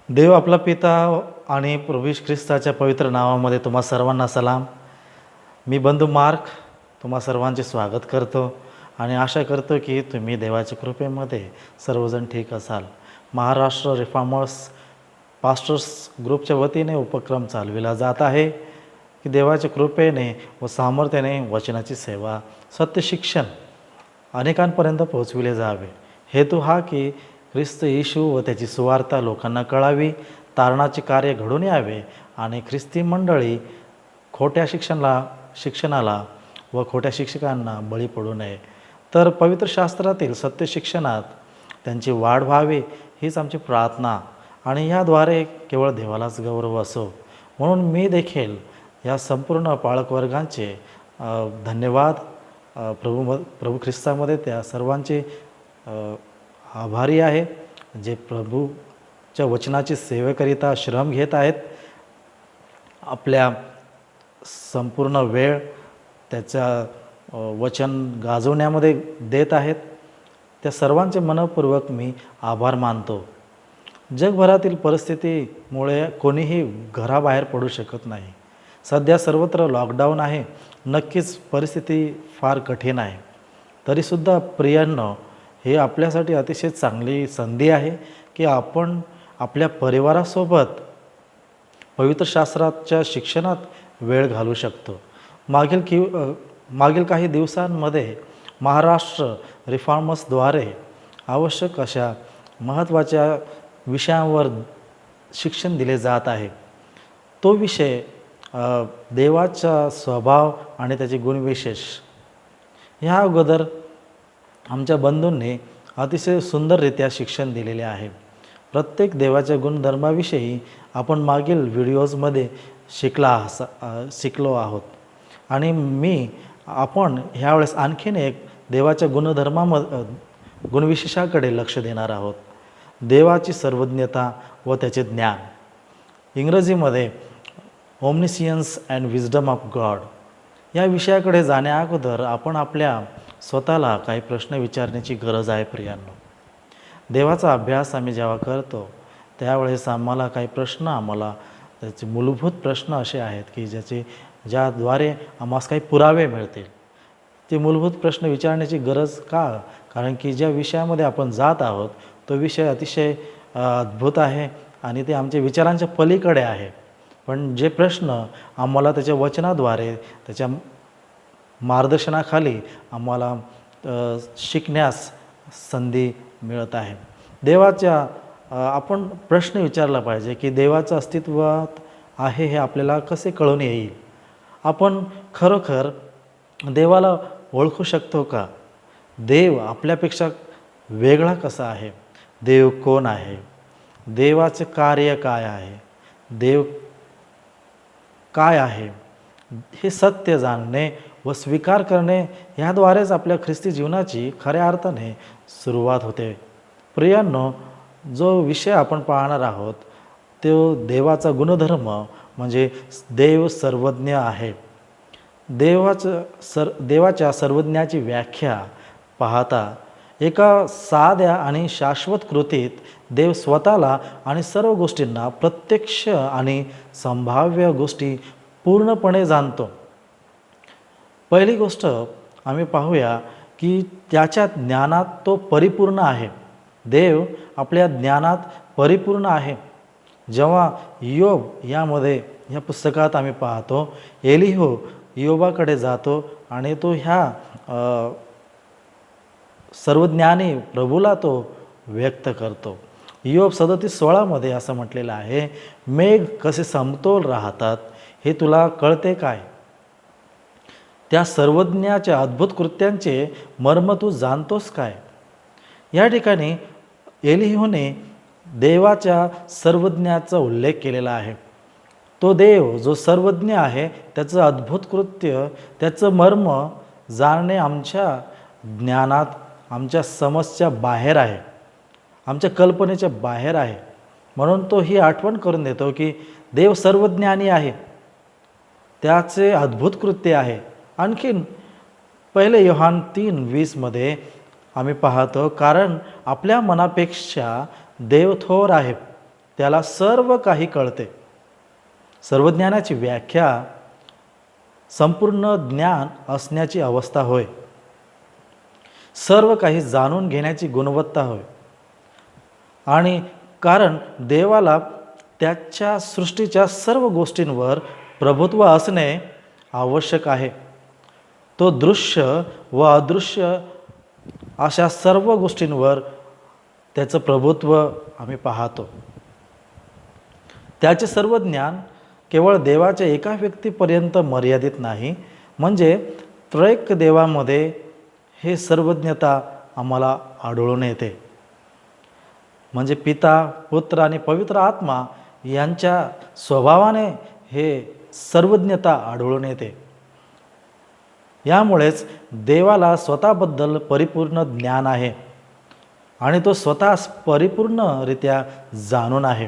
देव आपला पिता आणि प्रभू येशू ख्रिस्ताच्या पवित्र नावामध्ये तुम्हा सर्वांना सलाम. मी बंधू मार्क तुम्हा सर्वांचे स्वागत करतो आणि आशा करतो की तुम्ही देवाच्या कृपेमध्ये सर्वजण ठीक असाल. महाराष्ट्र रिफॉर्मर्स पास्टर्स ग्रुपच्या वतीने उपक्रम चालविला जात आहे की देवाच्या कृपेने व सामर्थ्याने वचनाची सेवा, सत्य शिक्षण अनेकांपर्यंत पोहोचविले जावे. हेतू हा की ख्रिस्त येशू व त्याची सुवार्ता लोकांना कळावी, तारणाचे कार्य घडून यावे आणि ख्रिस्ती मंडळी खोट्या शिक्षणाला व खोट्या शिक्षकांना बळी पडू नये. तर पवित्र शास्त्रातील सत्य शिक्षणात त्यांची वाढ व्हावी हीच आमची प्रार्थना आणि याद्वारे केवळ देवालाच गौरव असो. म्हणून मी देखील या संपूर्ण पालकवर्गांचे धन्यवाद प्रभू ख्रिस्तामध्ये त्या सर्वांचे आभारी आहे जे प्रभूच्या वचनाची सेवेकरिता श्रम घेत आहेत, आपल्या संपूर्ण वेळ त्याच्या वचन गाजवण्यामध्ये देत आहेत. त्या सर्वांचे मनपूर्वक मी आभार मानतो. जगभरातील परिस्थितीमुळे कोणीही घराबाहेर पडू शकत नाही. सध्या सर्वत्र लॉकडाऊन आहे. नक्कीच परिस्थिती फार कठीण आहे. तरीसुद्धा प्रियांनो, हे आपल्यासाठी अतिशय चांगली संधी आहे की आपण आपल्या परिवारासोबत पवित्र शास्त्राच्या शिक्षणात वेळ घालवू शकतो. मागील काही दिवसांमध्ये महाराष्ट्र रिफॉर्मर्सद्वारे आवश्यक अशा महत्त्वाच्या विषयांवर शिक्षण दिले जात आहे. तो विषय देवाचा स्वभाव आणि त्याचे गुणविशेष. ह्या अगोदर आमच्या बंधूंनी अतिशय सुंदररित्या शिक्षण दिलेले आहे. प्रत्येक देवाच्या गुणधर्माविषयी आपण मागील व्हिडिओजमध्ये शिकलो आहोत आणि आपण ह्यावेळेस आणखीन एक देवाच्या गुणविशेषाकडे लक्ष देणार आहोत. देवाची सर्वज्ञता व त्याचे ज्ञान. इंग्रजीमध्ये ओमनिसियन्स अँड विजडम ऑफ गॉड. या विषयाकडे जाण्याअगोदर आपण आपल्या स्वतःला काही प्रश्न विचारण्याची गरज आहे. प्रियांनो, देवाचा अभ्यास आम्ही जेव्हा करतो त्यावेळेस आम्हाला त्याचे मूलभूत प्रश्न असे आहेत की ज्याद्वारे आम्हाला काही पुरावे मिळतील. ते मूलभूत प्रश्न विचारण्याची गरज का? कारण की ज्या विषयामध्ये आपण जात आहोत तो विषय अतिशय अद्भुत आहे आणि ते आमच्या विचारांच्या पलीकडे आहे. पण जे प्रश्न आम्हाला त्याच्या वचनाद्वारे त्याच्या मार्गदर्शनाखाली आम्हाला शिकण्यास संधी मिळत आहे. आपण प्रश्न विचारला पाहिजे की देवाचं अस्तित्वात आहे हे आपल्याला कसे कळून येईल? आपण खरोखर देवाला ओळखू शकतो का? देव आपल्यापेक्षा वेगळा कसा आहे? देव कोण आहे? देवाचे कार्य काय आहे? देव काय आहे हे सत्य जाणणे व स्वीकार करणे ह्याद्वारेच आपल्या ख्रिस्ती जीवनाची खऱ्या अर्थाने सुरुवात होते. प्रियांनो, जो विषय आपण पाहणार आहोत तो देवाचा गुणधर्म म्हणजे देव सर्वज्ञ आहे. देवाच्या सर्वज्ञाची व्याख्या पाहता एका साध्या आणि शाश्वत कृतीत देव स्वतःला आणि सर्व गोष्टींना, प्रत्यक्ष आणि संभाव्य गोष्टी पूर्णपणे जाणतो. पहिली गोष्ट आम्ही पाहूया की त्याच्या ज्ञानात तो परिपूर्ण आहे. देव आपल्या ज्ञानात परिपूर्ण आहे. जेव्हा योब या पुस्तकात आम्ही पाहतो, एलिहू योबाकडे जातो आणि तो ह्या सर्वज्ञानी प्रभूला तो व्यक्त करतो. योब 37:16 असं म्हटलेलं आहे, मेघ कसे समतोल राहतात हे तुला कळते काय? त्या सर्वज्ञाच्या अद्भुत कृत्यांचे मर्म तू जाणतोस काय? या ठिकाणी एलिहूने देवाच्या सर्वज्ञाचा उल्लेख केलेला आहे. तो देव जो सर्वज्ञ आहे त्याचं अद्भुत कृत्य, त्याचं मर्म जाणणे आमच्या ज्ञानात, आमच्या समजच्या बाहेर आहे, आमच्या कल्पनेच्या बाहेर आहे. म्हणून तो ही आठवण करून देतो की देव सर्वज्ञानी आहे, त्याचे अद्भुत कृत्य आहे. आणखीन 1 योहान 3:20 आम्ही पाहतो, कारण आपल्या मनापेक्षा देव थोर आहे त्याला सर्व काही कळते. सर्वज्ञानाची व्याख्या संपूर्ण ज्ञान असण्याची अवस्था होय. सर्व काही जाणून घेण्याची गुणवत्ता होय. आणि कारण देवाला त्याच्या सृष्टीच्या सर्व गोष्टींवर प्रभुत्व असणे आवश्यक आहे. तो दृश्य व अदृश्य अशा सर्व गोष्टींवर त्याचं प्रभुत्व आम्ही पाहतो. त्याचे सर्व ज्ञान केवळ देवाच्या एका व्यक्तीपर्यंत मर्यादित नाही, म्हणजे त्रैक देवामध्ये हे सर्वज्ञता आम्हाला आढळून येते. म्हणजे पिता, पुत्र आणि पवित्र आत्मा यांच्या स्वभावाने हे सर्वज्ञता आढळून येते. यामुळेच देवाला स्वतःबद्दल परिपूर्ण ज्ञान आहे आणि तो स्वतः परिपूर्णरित्या जाणून आहे.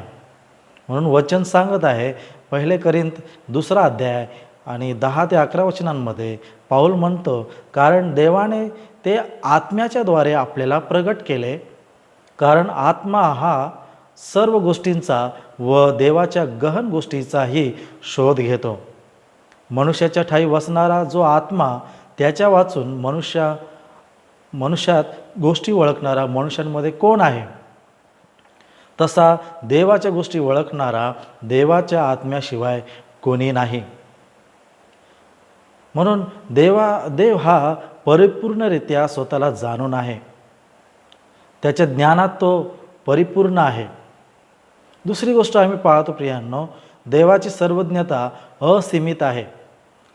म्हणून वचन सांगत आहे, 1 कोरिंथ 2 अध्याय आणि 10 ते 11 वचनांमध्ये पाऊल म्हणतो, कारण देवाने ते आत्म्याच्या द्वारे आपल्याला प्रगट केले. कारण आत्मा हा सर्व गोष्टींचा व देवाच्या गहन गोष्टींचाही शोध घेतो. मनुष्याच्या ठाई वसणारा जो आत्मा त्याच्या वाचून मनुष्यात गोष्टी ओळखणारा मनुष्यांमध्ये कोण आहे? तसा देवाच्या गोष्टी ओळखणारा देवाच्या आत्म्याशिवाय कोणी नाही. म्हणून देव हा परिपूर्णरित्या स्वतःला जाणून आहे. त्याच्या ज्ञानात तो परिपूर्ण आहे. दुसरी गोष्ट आम्ही पाहतो प्रियांनो, देवाची सर्वज्ञता असीमित आहे.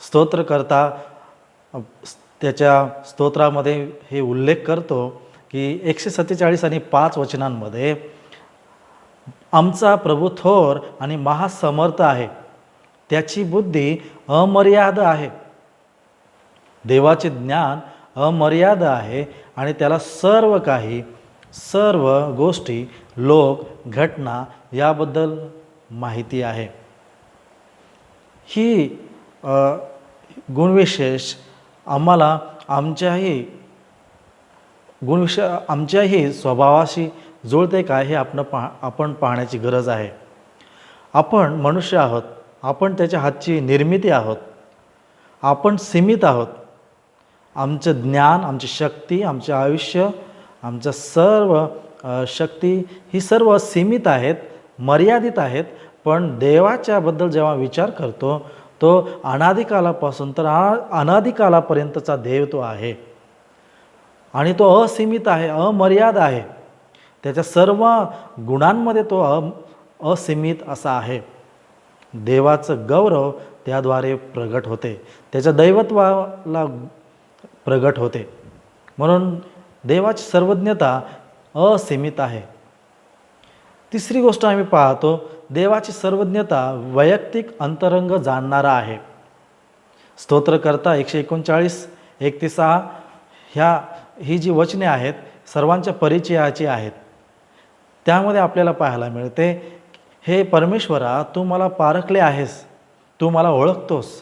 स्तोत्रकर्ता त्याच्या स्तोत्रामध्ये हे उल्लेख करतो की 147 आणि 5 वचनांमध्ये, आमचा प्रभू थोर आणि महासमर्थ आहे, त्याची बुद्धी अमर्याद आहे. देवाचे ज्ञान अमर्याद आहे आणि त्याला सर्व गोष्टी, लोक, घटना याबद्दल माहिती आहे. ही गुणविशेष आम्हाला आमच्याही स्वभावाशी जुळते का हे आपण पाहण्याची गरज आहे. आपण मनुष्य आहोत. आपण त्याच्या हातची निर्मिती आहोत. आपण सीमित आहोत. आमचं ज्ञान, आमची शक्ती, आमचे आयुष्य, आमच्या सर्व शक्ती ही सर्व सीमित आहेत, मर्यादित आहेत. पण देवाच्याबद्दल जेव्हा विचार करतो, तो अनादिकालापासून तर अनादिकालापर्यंतचा देव तो आहे आणि तो असीमित आहे, अमर्याद आहे. त्याच्या सर्व गुणांमध्ये तो असीमित असा आहे. देवाचं गौरव त्याद्वारे प्रगट होते, त्याच्या दैवत्वाला प्रगट होते. म्हणून देवाची सर्वज्ञता असीमित आहे. तिसरी गोष्ट आम्ही पाहतो, देवाची सर्वज्ञता वैयक्तिक अंतरंग जाणणारा आहे. स्तोत्रकर्ता 139, 1 ते 6 ही जी वचने आहेत सर्वांच्या परिचयाची आहेत. त्यामध्ये आपल्याला पाहायला मिळते, हे परमेश्वरा, तू मला पारखले आहेस, तू मला ओळखतोस,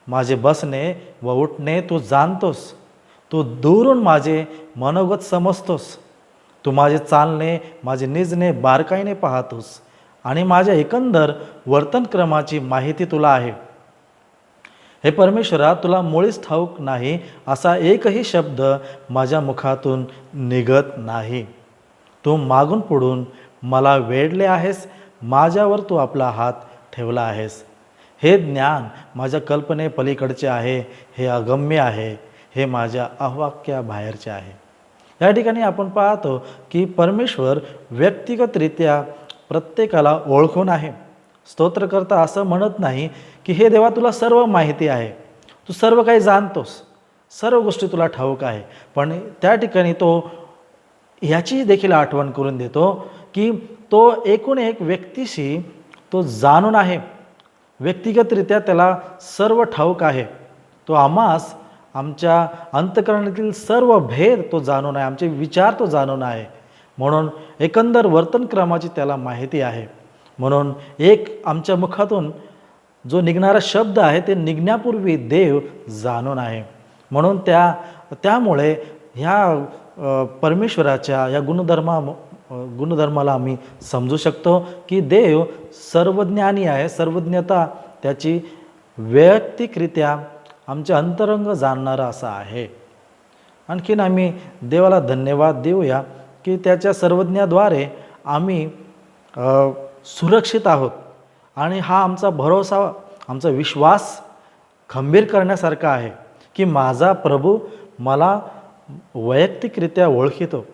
माझे बसणे व उठणे तू जाणतोस, तू दूरून माझे मनोगत समजतोस, तू माझे चालणे, माझे निजणे बारकाईने पाहतोस आणि माझ्या एकंदर वर्तनक्रमाची माहिती तुला आहे. हे परमेश्वरा, तुला मुळीच ठाऊक नाही असा एकही शब्द माझ्या मुखातून निघत नाही. तू मागून पुढून मला वेढले आहेस, माझ्यावर तू आपला हात ठेवला आहेस. हे ज्ञान माझ्या कल्पने पलीकडचे आहे, हे अगम्य आहे, हे माझ्या अवाक्याबाहेरचे आहे. या ठिकाणी आपण पाहतो की परमेश्वर व्यक्तिगतरित्या प्रत्येकाला ओळखून आहे. स्तोत्रकर्ता असं म्हणत नाही की हे देवा, तुला सर्व माहिती आहे, तू सर्व काही जाणतोस, सर्व गोष्टी तुला ठाऊक आहे. पण त्या ठिकाणी तो ह्याची देखील आठवण करून देतो की तो एकूण एक व्यक्तीशी तो जाणून आहे. व्यक्तिगतरित्या त्याला सर्व ठाऊक आहे. तो आम्हास आमच्या अंतःकरणातील सर्व भेद तो जाणून आहे, आमचे विचार तो जाणून आहे. म्हणून एकंदर वर्तनक्रमाची त्याला माहिती आहे. म्हणून आमच्या मुखातून जो निघणारा शब्द आहे ते निघण्यापूर्वी देव जाणून आहे. म्हणून त्यामुळे ह्या परमेश्वराच्या या गुणधर्माला आम्ही समजू शकतो की देव सर्वज्ञानी आहे. सर्वज्ञता त्याची वैयक्तिकरित्या आमच्या अंतरंग जाणणारा असा आहे. आणखीन आम्ही देवाला धन्यवाद देऊया की त्याच्या सर्वज्ञाद्वारे आम्ही सुरक्षित आहोत. आणि हा आमचा भरोसा, आमचा विश्वास खंबीर करण्यासारखा आहे की माझा प्रभू मला वैयक्तिकरित्या ओळखितो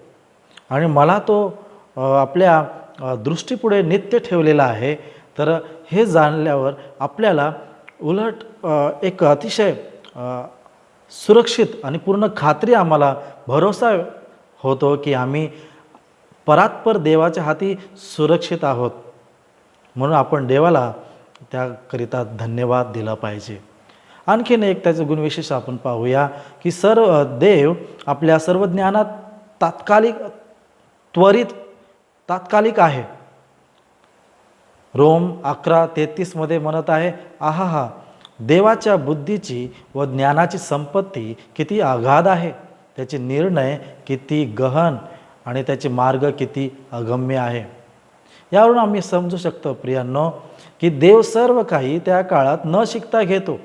आणि मला तो आपल्या दृष्टीपुढे नित्य ठेवलेला आहे. तर हे जाणल्यावर आपल्याला उलट एक अतिशय सुरक्षित आणि पूर्ण खात्री, आम्हाला भरोसा होतो की आम्ही परात्पर देवाच्या हाती सुरक्षित आहोत. म्हणून आपण देवाला त्याकरिता धन्यवाद दिला पाहिजे. आणखीन एक त्याचं गुणविशेष आपण पाहूया की देव आपल्या सर्व ज्ञानात तात्कालिक आहे. रोम 11:33 मध्ये म्हणत आहे, आहा, देवाच्या बुद्धीची व ज्ञानाची संपत्ती किती अगाध आहे, त्याचे निर्णय किती गहन आणि त्याचे मार्ग किती अगम्य आहे. यावरून आम्ही समजू शकतो प्रियांनो की देव सर्व काही त्या काळात न शिकता घेतो.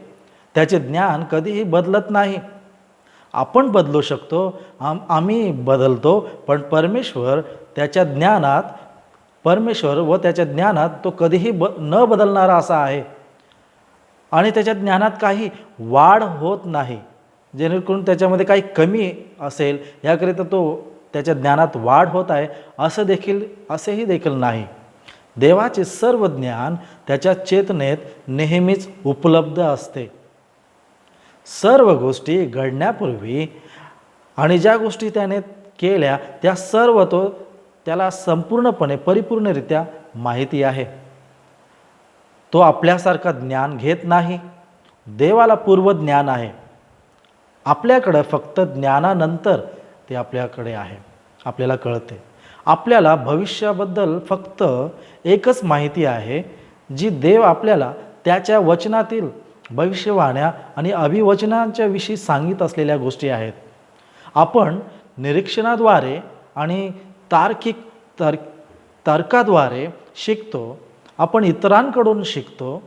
त्याचे ज्ञान कधीही बदलत नाही. आपण बदलू शकतो, आम्ही बदलतो, पण परमेश्वर व त्याच्या ज्ञानात तो कधीही न बदलणारा असा आहे. आणि त्याच्या ज्ञानात काही वाढ होत नाही, जेणेकरून त्याच्यामध्ये काही कमी असेल याकरिता तो त्याच्या ज्ञानात वाढ होत आहे असेही देखील नाही. देवाचे सर्व ज्ञान त्याच्या चेतनेत नेहमीच उपलब्ध असते. सर्व गोष्टी घडण्यापूर्वी आणि ज्या गोष्टी त्याने केल्या त्या सर्व त्याला संपूर्णपणे परिपूर्णरित्या माहिती आहे. तो आपल्यासारखा ज्ञान घेत नाही. देवाला पूर्वज्ञान आहे. आपल्याकडं फक्त ज्ञानानंतर ते आपल्याकडे आहे, आपल्याला कळते. आपल्याला भविष्याबद्दल फक्त एकच माहिती आहे, जी देव आपल्याला त्याच्या वचनातील भविष्यवाण्या आणि अभिवचनांच्या विषयी सांगित असलेल्या गोष्टी आहेत. आपण निरीक्षणाद्वारे आणि तर्काद्वारे शिकतो, आपण इतरांकडून शिकतो,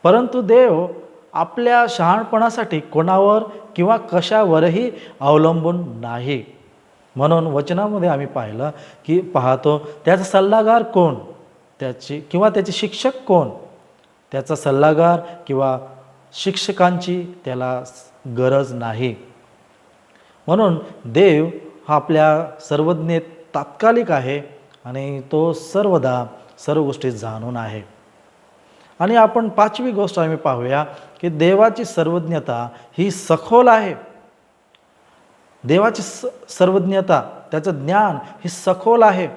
परंतु देव आपल्या शहाणपणासाठी कोणावर किंवा कशावरही अवलंबून नाही. म्हणून वचनामध्ये आम्ही पाहतो त्याचा सल्लागार कोण, त्याचे शिक्षक कोण. त्याचा सल्लागार किंवा शिक्षकांची त्याला गरज नाही. म्हणून देव हा आपल्या सर्वज्ञेत तात्कालिक आहे आणि तो सर्वदा सर्व गोष्टी जाणून आहे. आणि आपण पाचवी गोष्ट आम्ही पाहूया की देवाची सर्वज्ञता ही सखोल आहे. देवाची सर्वज्ञता, त्याचं ज्ञान ही सखोल आहे.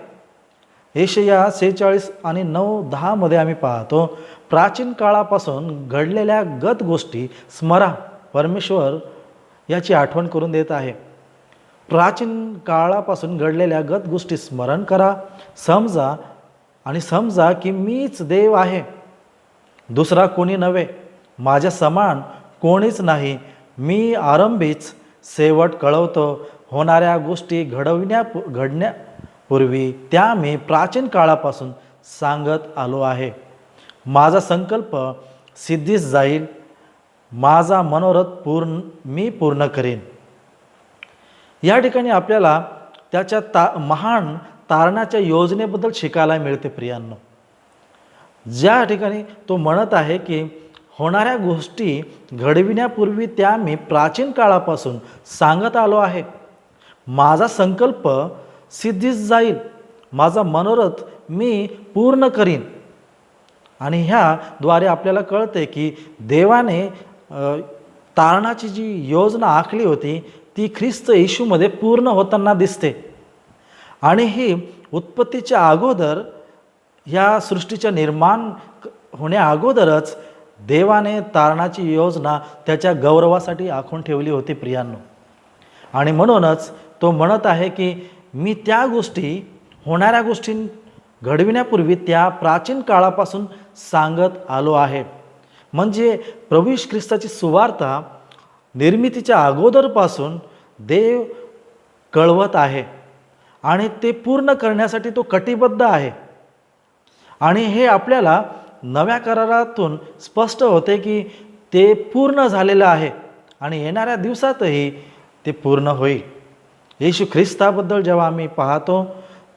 यशाया 46:9-10 मध्ये आम्ही पाहतो, प्राचीन काळापासून घडलेल्या गत गोष्टी स्मरा. परमेश्वर याची आठवण करून देत आहे. प्राचीन काळापासून घडलेल्या गत गोष्टी स्मरण करा, समजा की मीच देव आहे, दुसरा कोणी नव्हे, माझ्या समान कोणीच नाही. मी आरंभीच शेवट कळवतो. होणाऱ्या गोष्टी घडण्यापूर्वी त्या मी प्राचीन काळापासून सांगत आलो आहे. माझा संकल्प सिद्धीस जाईल, माझा मनोरथ मी पूर्ण करीन. या ठिकाणी आपल्याला त्याच्या महान तारणाच्या योजनेबद्दल शिकायला मिळते प्रियांनो. ज्या ठिकाणी तो म्हणत आहे की होणाऱ्या गोष्टी घडविण्यापूर्वी त्या मी प्राचीन काळापासून सांगत आलो आहे. माझा संकल्प सिद्धीस जाईल, माझा मनोरथ मी पूर्ण करीन. आणि ह्याद्वारे आपल्याला कळते की देवाने तारणाची जी योजना आखली होती ती ख्रिस्त येशूमध्ये पूर्ण होताना दिसते. आणि ही उत्पत्तीच्या अगोदर, ह्या सृष्टीच्या निर्माण होण्या अगोदरच देवाने तारणाची योजना त्याच्या गौरवासाठी आखून ठेवली होती प्रियांनो. आणि म्हणूनच तो म्हणत आहे की मी त्या गोष्टी, होणाऱ्या गोष्टी घडविण्यापूर्वी त्या प्राचीन काळापासून सांगत आलो आहे. म्हणजे प्रभू येशू ख्रिस्ताची सुवार्ता निर्मितीच्या अगोदरपासून देव कळवत आहे. आणि ते पूर्ण करण्यासाठी तो कटिबद्ध आहे. आणि हे आपल्याला नव्या करारातून स्पष्ट होते की ते पूर्ण झालेलं आहे आणि येणाऱ्या दिवसातही ते पूर्ण होईल. येशू ख्रिस्ताबद्दल जेव्हा आम्ही पाहतो,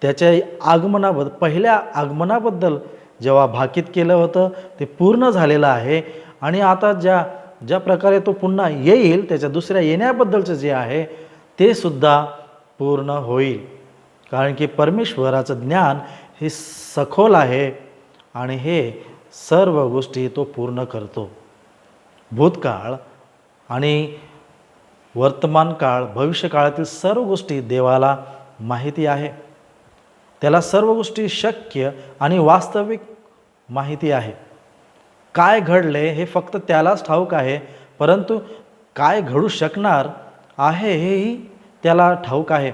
त्याच्या आगमनाबद्दल, पहिल्या आगमनाबद्दल जेव्हा भाकीत केलं होतं, ते पूर्ण झालेलं आहे. आणि आता ज्या ज्या प्रकारे तो पुन्हा येईल, त्याच्या दुसऱ्या येण्याबद्दलचं जे आहे ते सुद्धा पूर्ण होईल. कारण की परमेश्वराचं ज्ञान हे सखोल आहे आणि हे सर्व गोष्टी तो पूर्ण करतो. भूतकाळ आणि वर्तमान काळ, भविष्यकाळातील सर्व गोष्टी देवाला माहिती आहे. त्याला सर्व गोष्टी शक्य आणि वास्तविक माहिती आहे. काय घडले हे फक्त त्यालाच ठाऊक आहे, परंतु काय घडू शकणार आहे हेही त्याला ठाऊक आहे.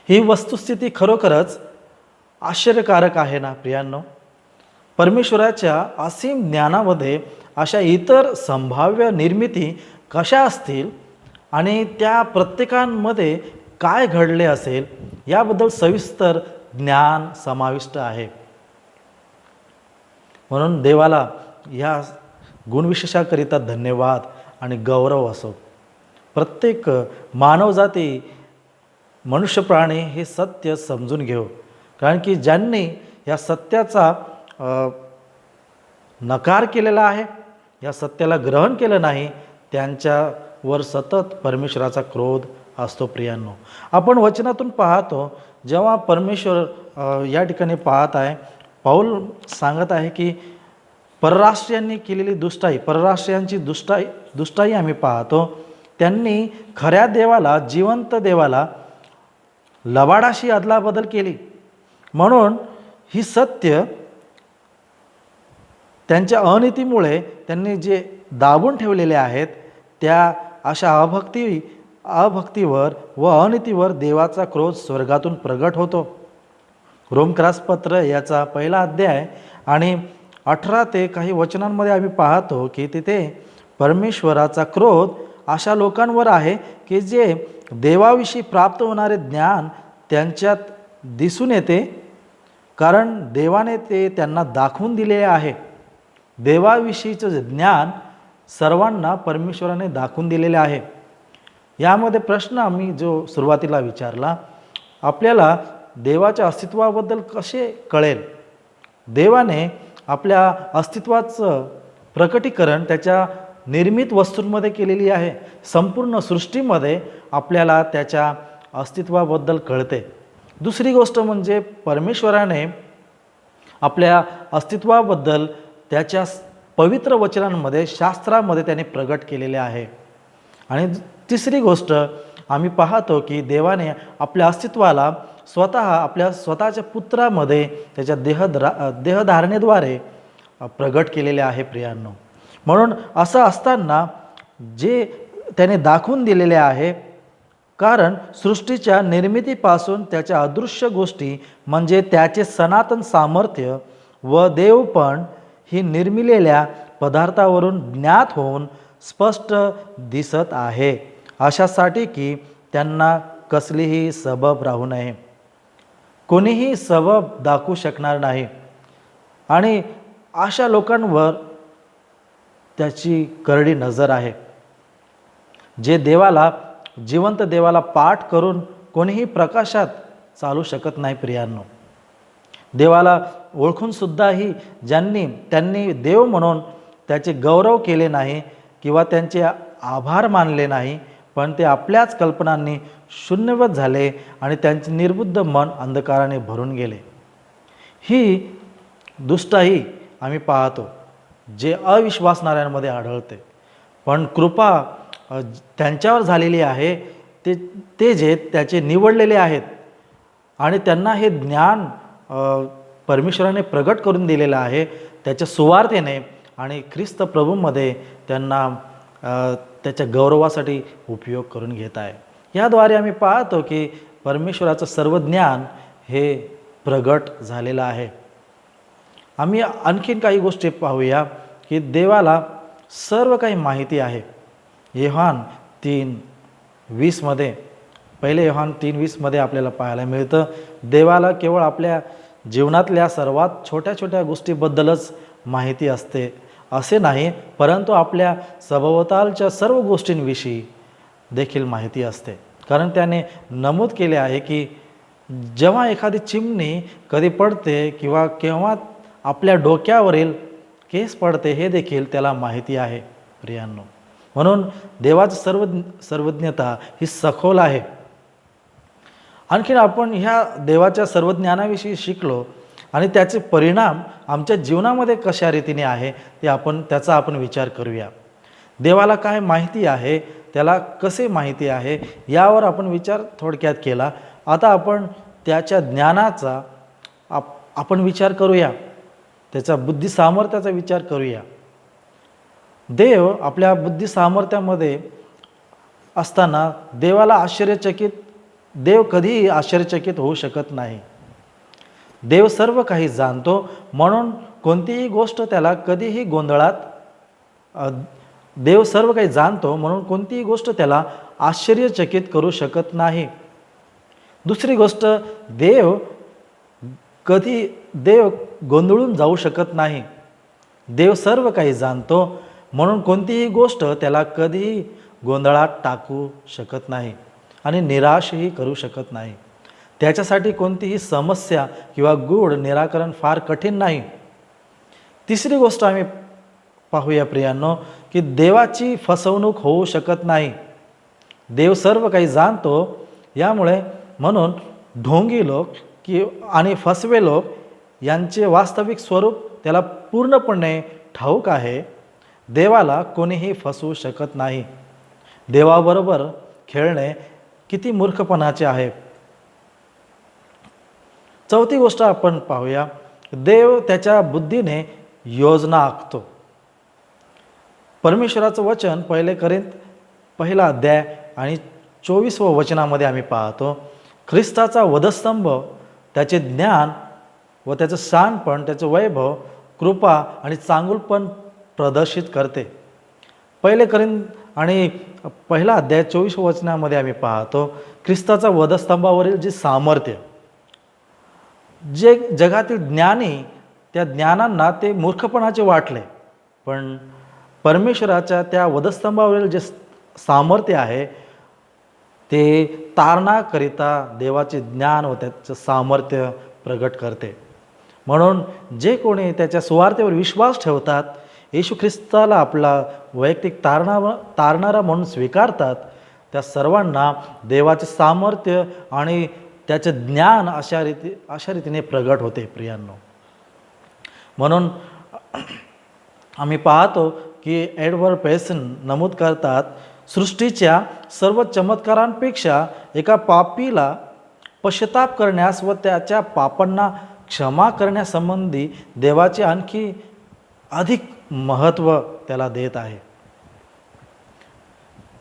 ही वस्तुस्थिती खरोखरच आश्चर्यकारक आहे ना प्रियांनो. परमेश्वराच्या असीम ज्ञानामध्ये अशा इतर संभाव्य निर्मिती कशा असतील आणि त्या प्रत्येकांमध्ये काय घडले असेल याबद्दल सविस्तर ज्ञान समाविष्ट आहे. म्हणून देवाला या गुणविशेषाकरिता धन्यवाद आणि गौरव असो. प्रत्येक मानवजाती, मनुष्य प्राणी हे सत्य समजून घेऊ. कारण की ज्यांनी या सत्याचा नकार केलेला आहे, या सत्याला ग्रहण केलं नाही, त्यांच्यावर सतत परमेश्वराचा क्रोध असतो. प्रियांनो, आपण वचनातून पाहतो, जेव्हा परमेश्वर या ठिकाणी पाहत आहे, पाऊल सांगत आहे की परराष्ट्रीयांनी केलेली दुष्टाई, परराष्ट्रीयांची दुष्टाई आम्ही पाहतो. त्यांनी खऱ्या देवाला, जिवंत देवाला लबाडाशी अदलाबदल केली. म्हणून ही सत्य त्यांच्या अनितीमुळे त्यांनी जे दाबून ठेवलेले आहेत, त्या अशा अभक्तीवर व अनितीवर देवाचा क्रोध स्वर्गातून प्रगट होतो. रोमक्रासपत्र याचा 1 अध्याय आणि 18 ते काही वचनांमध्ये आम्ही पाहतो की तिथे परमेश्वराचा क्रोध अशा लोकांवर आहे की जे देवाविषयी प्राप्त होणारे ज्ञान त्यांच्यात दिसून येते, कारण देवाने ते त्यांना दाखवून दिलेले आहे. देवाविषयीचं ज्ञान सर्वांना परमेश्वराने दाखवून दिलेले आहे. यामध्ये प्रश्न आम्ही जो सुरुवातीला विचारला, आपल्याला देवाच्या अस्तित्वाबद्दल कसे कळेल? देवाने आपल्या अस्तित्वाचं प्रकटीकरण त्याच्या निर्मित वस्तूंमध्ये केलेली आहे. संपूर्ण सृष्टीमध्ये आपल्याला त्याच्या अस्तित्वाबद्दल कळते. दुसरी गोष्ट म्हणजे परमेश्वराने आपल्या अस्तित्वाबद्दल त्याच्या पवित्र वचनांमध्ये, शास्त्रामध्ये त्याने प्रगट केलेले आहे. आणि तिसरी गोष्ट आम्ही पाहतो की देवाने आपल्या अस्तित्वाला आपल्या स्वतःच्या पुत्रामध्ये त्याच्या देहधारणेद्वारे प्रगट केलेले आहे. प्रियांनो, म्हणून असं असताना जे त्याने दाखवून दिलेले आहे, कारण सृष्टीच्या निर्मितीपासून त्याच्या अदृश्य गोष्टी म्हणजे त्याचे सनातन सामर्थ्य व देवपण ही निर्मिलेल्या पदार्थावरून ज्ञात होऊन स्पष्ट दिसत आहे, अशासाठी की त्यांना कसलीही सबब राहू नये. कोणीही सबब दाखवू शकणार नाही आणि अशा लोकांवर त्याची करडी नजर आहे. जे देवाला, जिवंत देवाला पाठ करून कोणीही प्रकाशात चालू शकत नाही. प्रियांनो, देवाला ओळखून सुद्धाही त्यांनी देव म्हणून त्याचे गौरव केले नाही किंवा त्यांचे आभार मानले नाही, पण ते आपल्याच कल्पनांनी शून्यवत झाले आणि त्यांचे निर्बुद्ध मन अंधकाराने भरून गेले. ही दुष्टाई आम्ही पाहतो जे अविश्वासणाऱ्यांमध्ये आढळते, पण कृपा त्यांच्यावर झालेली आहे ते जे त्याचे निवडलेले आहेत आणि त्यांना हे ज्ञान परमेश्वराने प्रगट करून दिलेलं आहे त्याच्या सुवार्तेने, आणि ख्रिस्त प्रभूमध्ये त्यांना त्याच्या गौरवासाठी उपयोग करून घेत आहे. याद्वारे आम्ही पाहतो की परमेश्वराचं सर्व ज्ञान हे प्रगट झालेलं आहे. आम्ही आणखीन काही गोष्टी पाहूया की देवाला सर्व काही माहिती आहे. योहान 3:20 पहिले योहान 3:20 आपल्याला पाहायला मिळतं, देवाला केवळ आपल्या जीवनातल्या सर्वात छोट्या छोट्या गोष्टीबद्दलच माहिती असते असे नाही, परंतु आपल्या सभोवतालच्या सर्व गोष्टींविषयी देखील माहिती असते. कारण त्याने नमूद केले आहे की जेव्हा एखादी चिमणी कधी पडते किंवा केव्हा आपल्या डोक्यावरील केस पडते हे देखील त्याला माहिती आहे प्रियांनो. म्हणून देवाची सर्वज्ञता ही सखोल आहे. आणखीन आपण ह्या देवाच्या सर्वज्ञानाविषयी शिकलो आणि त्याचे परिणाम आमच्या जीवनामध्ये कशा रीतीने आहे त्याचा आपण विचार करूया. देवाला काय माहिती आहे, त्याला कसे माहिती आहे यावर आपण विचार थोडक्यात केला. आता आपण त्याच्या ज्ञानाचा आपण विचार करूया, त्याच्या बुद्धी सामर्थ्याचा विचार करूया. देव आपल्या बुद्धी सामर्थ्यामध्ये असताना देव कधीही आश्चर्यचकित होऊ शकत नाही. देव सर्व काही जाणतो, म्हणून कोणतीही गोष्ट त्याला कधीही देव सर्व काही जाणतो म्हणून कोणतीही गोष्ट त्याला आश्चर्यचकित करू शकत नाही. दुसरी गोष्ट, देव गोंधळून जाऊ शकत नाही. देव सर्व काही जाणतो म्हणून कोणतीही गोष्ट त्याला कधीही गोंधळात टाकू शकत नाही आणि निराशही करू शकत नाही. त्याच्यासाठी कोणतीही समस्या किंवा गूढ निराकरण फार कठीण नाही. तिसरी गोष्ट आम्ही पाहूया प्रियांनो, की देवाची फसवणूक होऊ शकत नाही. देव सर्व काही जाणतो, म्हणून ढोंगी लोक आणि फसवे लोक यांचे वास्तविक स्वरूप त्याला पूर्णपणे ठाऊक आहे. देवाला कोणीही फसवू शकत नाही. देवाबरोबर खेळणे किती मूर्खपणाचे आहे. चौथी गोष्ट आपण पाहूया, देव त्याच्या बुद्धीने योजना आखतो. परमेश्वराचं वचन 1 कोरिंथ 1 अध्याय आणि 24व्या वचनामध्ये आम्ही पाहतो, ख्रिस्ताचा वधस्तंभ त्याचे ज्ञान व त्याचं शहाणपण, त्याचं वैभव, कृपा आणि चांगुलपण प्रदर्शित करते. 1 कोरिंथ आणि 1 अध्याय 24व्या वचनामध्ये आम्ही पाहतो, ख्रिस्ताचा वधस्तंभावरील जे सामर्थ्य, जे जगातील ज्ञानी त्या ज्ञानांना ते मूर्खपणाचे वाटले, पण परमेश्वराच्या त्या वधस्तंभावरील जे सामर्थ्य आहे ते तारणाकरिता देवाचे ज्ञान व त्याचं सामर्थ्य प्रगट करते. म्हणून जे कोणी त्याच्या सुवार्तेवर विश्वास ठेवतात, येशू ख्रिस्ताला आपला वैयक्तिक तारणारा म्हणून स्वीकारतात, त्या सर्वांना देवाचे सामर्थ्य आणि त्याचं ज्ञान अशा रीतीने प्रगट होते प्रियांनो. म्हणून आम्ही पाहतो की एडवर्ड पेसन नमूद करतात, सृष्टीच्या सर्व चमत्कारांपेक्षा एका पापीला पश्चाताप करण्यास व त्याच्या पापांना क्षमा करण्यासंबंधी देवाचे आणखी अधिक महत्त्व त्याला देत आहे.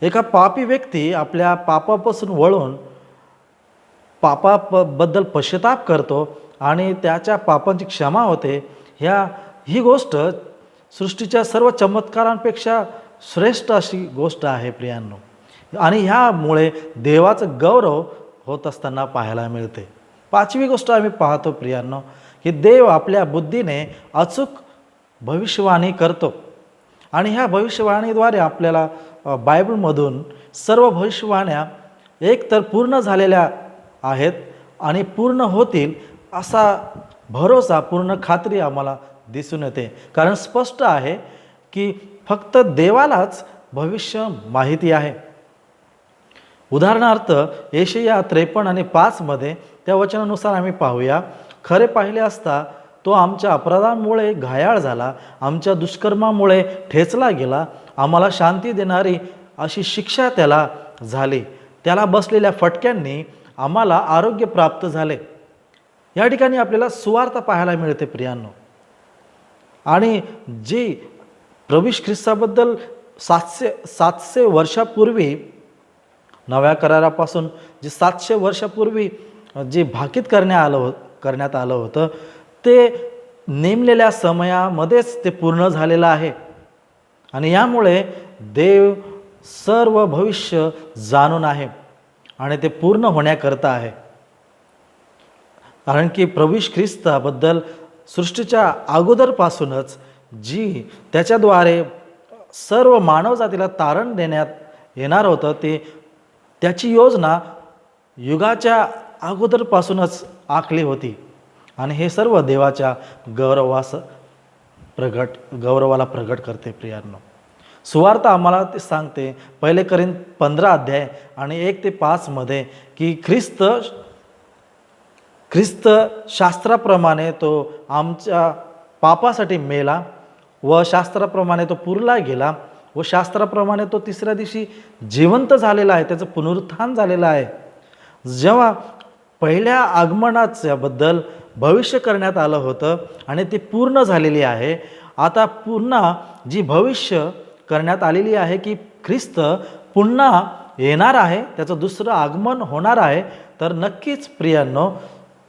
एका पापी व्यक्ती आपल्या पापापासून वळून पापाबद्दल पश्चाताप करतो आणि त्याच्या पापांची क्षमा होते. ही गोष्ट सृष्टीच्या सर्व चमत्कारांपेक्षा श्रेष्ठ अशी गोष्ट आहे प्रियांनो. आणि ह्यामुळे देवाचं गौरव होत असताना पाहायला मिळते. पाचवी गोष्ट आम्ही पाहतो प्रियांनो, की देव आपल्या बुद्धीने अचूक भविष्यवाणी करतो आणि ह्या भविष्यवाणीद्वारे आपल्याला बायबलमधून सर्व भविष्यवाण्या एकतर पूर्ण झालेल्या आहेत आणि पूर्ण होतील असा भरोसा, पूर्ण खात्री आम्हाला दिसून येते. कारण स्पष्ट आहे की फक्त देवालाच भविष्य माहिती आहे. उदाहरणार्थ यशाया 53 आणि 5 त्या वचनानुसार आम्ही पाहूया, खरे पाहिले असता तो आमच्या अपराधांमुळे घायाळ झाला, आमच्या दुष्कर्मामुळे ठेचला गेला, आम्हाला शांती देणारी अशी शिक्षा त्याला झाली, त्याला बसलेल्या फटक्यांनी आम्हाला आरोग्य प्राप्त झाले. या ठिकाणी आपल्याला सुवार्थ पाहायला मिळते प्रियांनो. आणि जी प्रभू ख्रिस्ताबद्दल 700 वर्षापूर्वी, नव्या करारापासून जे 700 वर्षापूर्वी जे भाकीत करण्यात आलं होतं ते नेमलेल्या समयामध्येच ते पूर्ण झालेलं आहे. आणि यामुळे देव सर्व भविष्य जाणून आहे आणि ते पूर्ण होण्याकरता आहे. कारण की प्रभू येशू ख्रिस्ताबद्दल सृष्टीच्या अगोदरपासूनच जी त्याच्याद्वारे सर्व मानवजातीला तारण देण्यात येणार होतं, ते त्याची योजना युगाच्या अगोदरपासूनच आखली होती. आणि हे सर्व देवाच्या गौरवाला प्रगट करते. प्रियांनो, सुवार्ता आम्हाला ते सांगते 1 कोरिंथ 15 अध्याय आणि 1 ते 5 मध्ये की ख्रिस्त शास्त्राप्रमाणे तो आमच्या पापासाठी मेला व शास्त्राप्रमाणे तो पुरला गेला व शास्त्राप्रमाणे तो तिसऱ्या दिवशी जिवंत झालेला आहे, त्याचं पुनरुत्थान झालेलं आहे. जेव्हा पहिल्या आगमनाच्याबद्दल भविष्य करण्यात आलं होतं आणि ते पूर्ण झालेली आहे. आता पुन्हा जी भविष्य करण्यात आलेली आहे की ख्रिस्त पुन्हा येणार आहे, त्याचं दुसरं आगमन होणार आहे. तर नक्कीच प्रियांनो,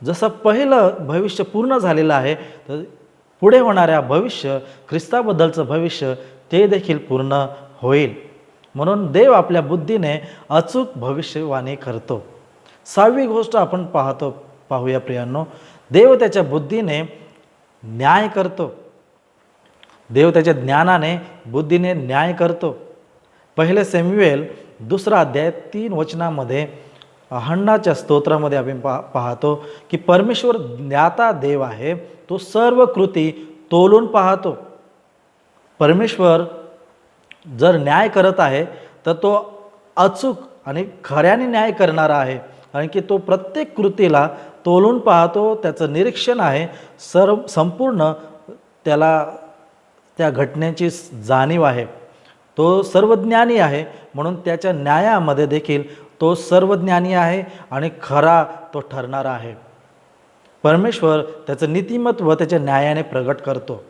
जसं पहिलं भविष्य पूर्ण झालेलं आहे, तर पुढे होणाऱ्या भविष्य, ख्रिस्ताबद्दलचं भविष्य, ते देखील पूर्ण होईल. म्हणून देव आपल्या बुद्धीने अचूक भविष्यवाणी करतो. 6वी गोष्ट आपण पाहूया प्रियांनो, देव त्याच्या बुद्धीने न्याय करतो. देव त्याच्या ज्ञानाने बुद्धीने न्याय करतो. 1 शमूएल 2 अध्याय 3 वचनामध्ये हन्नाच्या स्तोत्रामध्ये आपण पाहतो की परमेश्वर ज्ञाता देव आहे, तो सर्व कृती तोलून पाहतो. परमेश्वर जर न्याय करत आहे तर तो अचूक आणि खऱ्याने न्याय करणारा आहे. कारण की तो प्रत्येक कृतीला तोलून पाहतो, त्याचं निरीक्षण आहे, संपूर्ण त्याला त्या घटनेची जाणीव आहे. तो सर्वज्ञानी आहे, म्हणून त्याच्या न्यायामध्ये देखील तो सर्वज्ञानी आहे आणि खरा तो ठरणारा आहे. परमेश्वर त्याचं नीतिमत्व त्याच्या न्यायाने प्रगट करतो.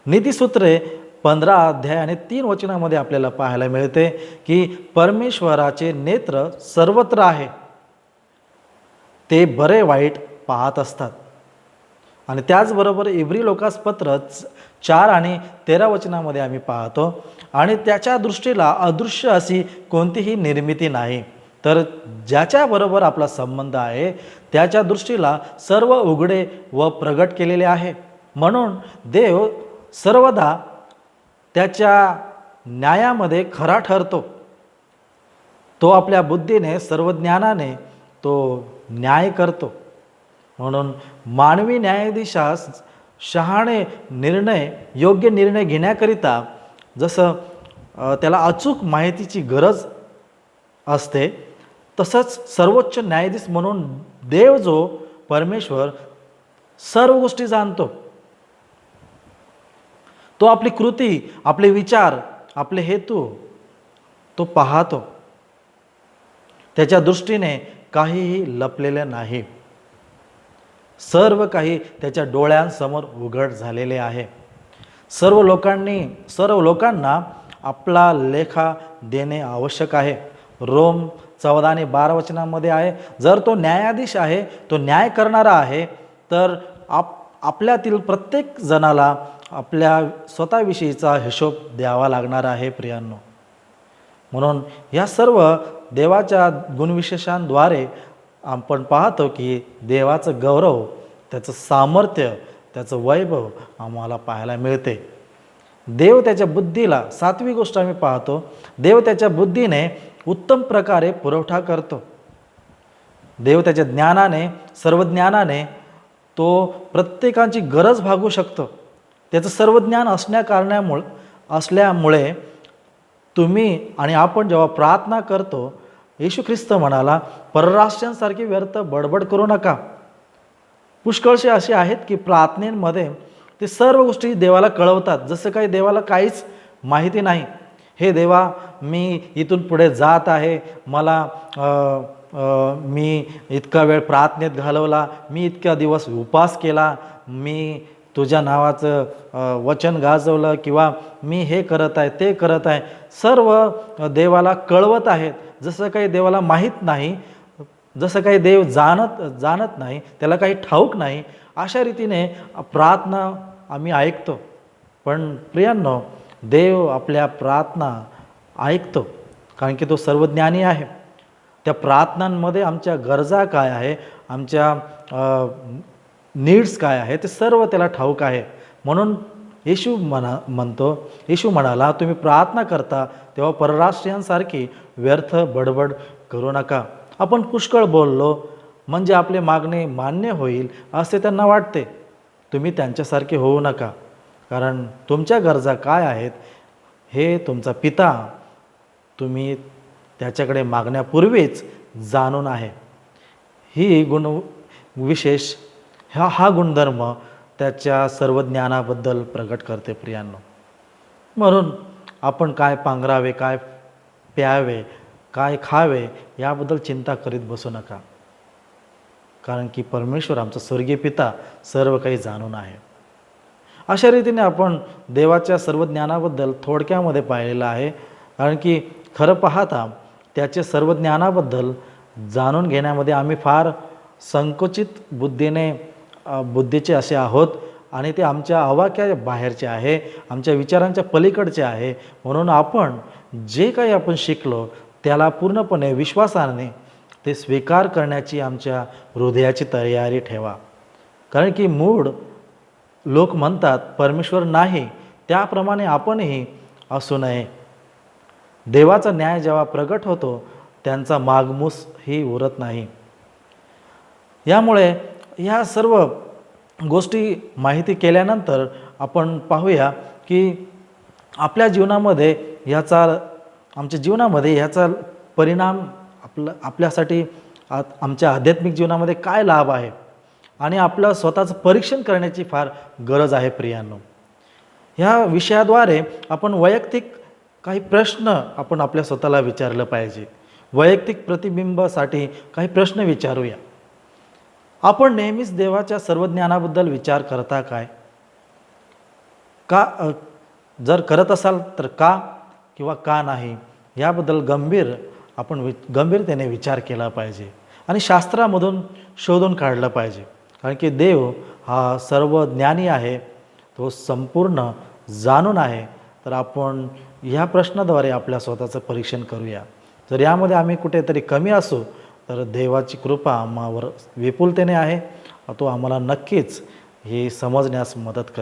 नीतिसूत्रे 15 अध्याय आणि 3 वचनामध्ये आपल्याला पाहायला मिळते की परमेश्वराचे नेत्र सर्वत्र आहे, ते बरे वाईट पाहत असतात. आणि त्याचबरोबर इब्री लोकासपत्र 4 आणि 13 वचनामध्ये आम्ही पाहतो, आणि त्याच्या दृष्टीला अदृश्य अशी कोणतीही निर्मिती नाही, तर ज्याच्याबरोबर आपला संबंध आहे त्याच्या दृष्टीला सर्व उघडे व प्रगट केलेले आहे. म्हणून देव सर्वदा त्याच्या न्यायामध्ये खरा ठरतो. तो आपल्या बुद्धीने, सर्वज्ञानाने तो न्याय करतो. म्हणून मानवी न्यायाधीशास शहाणे योग्य निर्णय घेण्याकरिता जसं त्याला अचूक माहितीची गरज असते, तसंच सर्वोच्च न्यायाधीश म्हणून देव जो परमेश्वर सर्व गोष्टी जाणतो. तो आपली कृती, आपले विचार, आपले हेतू तो पाहतो. त्याच्या दृष्टीने काहीही लपलेले नाही. सर्व काही त्याच्या डोळ्यांसमोर उघड झालेले आहे. सर्व लोकांना आपला लेखा देणे आवश्यक आहे. रोम 14 आणि 12 वचनामध्ये आहे, जर तो न्यायाधीश आहे, तो न्याय करणारा आहे, तर आपल्यातील प्रत्येक जणाला आपल्या स्वतःविषयीचा हिशोब द्यावा लागणार आहे. प्रियांनो, म्हणून या सर्व देवाच्या गुणविशेषांद्वारे आपण पाहतो की देवाचं गौरव, त्याचं सामर्थ्य, त्याचं वैभव आम्हाला पाहायला मिळते. देव त्याच्या बुद्धीला, 7वी गोष्ट आम्ही पाहतो, देव त्याच्या बुद्धीने उत्तम प्रकारे पुरवठा करतो. देव त्याच्या ज्ञानाने, सर्वज्ञानाने तो प्रत्येकाची गरज भागवू शकतो. त्याचं सर्वज्ञान असल्यामुळे तुम्ही आणि आपण जेव्हा प्रार्थना करतो, येशू ख्रिस्त म्हणाला, परराष्ट्रांसारखी व्यर्थ बडबड करू नका. पुष्कळसे असे आहेत की प्रार्थनेमध्ये ते सर्व गोष्टी देवाला कळवतात, जसं काही देवाला काहीच माहिती नाही. हे देवा, मी इथून पुढे जात आहे, मी इतका वेळ प्रार्थनेत घालवला, मी इतका दिवस उपवास केला, मी तुझ्या नावाचं वचन गाजवलं, किंवा मी हे करत आहे, ते करत आहे, सर्व देवाला कळवत आहेत. जसं काही देवाला माहीत नाही, जसं काही देव जाणत नाही, त्याला काही ठाऊक नाही, अशा रीतीने प्रार्थना आम्ही ऐकतो. पण प्रियांनो, देव आपल्या प्रार्थना ऐकतो, कारण की तो सर्वज्ञानी आहे. त्या प्रार्थनांमध्ये आमच्या गरजा काय आहे, आमच्या नीड्स काय आहे, ते सर्व त्याला ठाऊक आहे. म्हणून येशू म्हणाला, तुम्ही प्रार्थना करता तेव्हा परराष्ट्रीयांसारखी व्यर्थ बडबड करू नका. आपण पुष्कळ बोललो म्हणजे आपले मागणे मान्य होईल असे त्यांना वाटते. तुम्ही त्यांच्यासारखे होऊ नका, कारण तुमच्या गरजा काय आहेत हे तुमचा पिता तुम्ही त्याच्याकडे मागण्यापूर्वीच जाणून आहे. ही विशेष हा गुणधर्म त्याच्या सर्व ज्ञानाबद्दल प्रगट करते प्रियांनो. म्हणून आपण काय पांघरावे, काय प्यावे, काय खावे याबद्दल चिंता करीत बसू नका, कारण की परमेश्वर आमचा स्वर्गीय पिता सर्व काही जाणून आहे. अशा रीतीने आपण देवाच्या सर्व ज्ञानाबद्दल थोडक्यामध्ये पाहिलेलं आहे. कारण की खरं पाहता त्याचे सर्व ज्ञानाबद्दल जाणून घेण्यामध्ये आम्ही फार संकुचित बुद्धीचे असे आहोत आणि ते आमच्या आवाक्या बाहेरचे आहे, आमच्या विचारांच्या पलीकडचे आहे. म्हणून आपण जे काही आपण शिकलो त्याला पूर्णपणे विश्वासाने ते स्वीकार करण्याची आमच्या हृदयाची तयारी ठेवा. कारण की मूळ लोक म्हणतात परमेश्वर नाही, त्याप्रमाणे आपणही असू नये. देवाचा न्याय जेव्हा प्रगट होतो त्यांचा मागमूस ही उरत नाही. यामुळे ह्या सर्व गोष्टी माहिती केल्यानंतर आपण पाहूया की आमच्या जीवनामध्ये ह्याचा परिणाम आपल्यासाठी आमच्या आध्यात्मिक जीवनामध्ये काय लाभ आहे आणि आपलं स्वतःचं परीक्षण करण्याची फार गरज आहे प्रियांनो. ह्या विषयाद्वारे आपण वैयक्तिक काही प्रश्न आपण आपल्या स्वतःला विचारलं पाहिजे. वैयक्तिक प्रतिबिंबासाठी काही प्रश्न विचारूया. आपण नेहमीच देवाच्या सर्व ज्ञानाबद्दल विचार करता काय? जर करत असाल तर का किंवा का नाही याबद्दल गंभीरतेने विचार केला पाहिजे आणि शास्त्रामधून शोधून काढलं पाहिजे. कारण की देव हा सर्व ज्ञानी आहे, तो संपूर्ण जाणून आहे. तर आपण ह्या प्रश्नाद्वारे आपल्या स्वतःचं परीक्षण करूया. जर यामध्ये आम्ही कुठेतरी कमी असू तर देवाची कृपा आम्हावर विपुलतेने आहे, तो आम्हाला नक्कीच हे समजण्यास मदत करेल.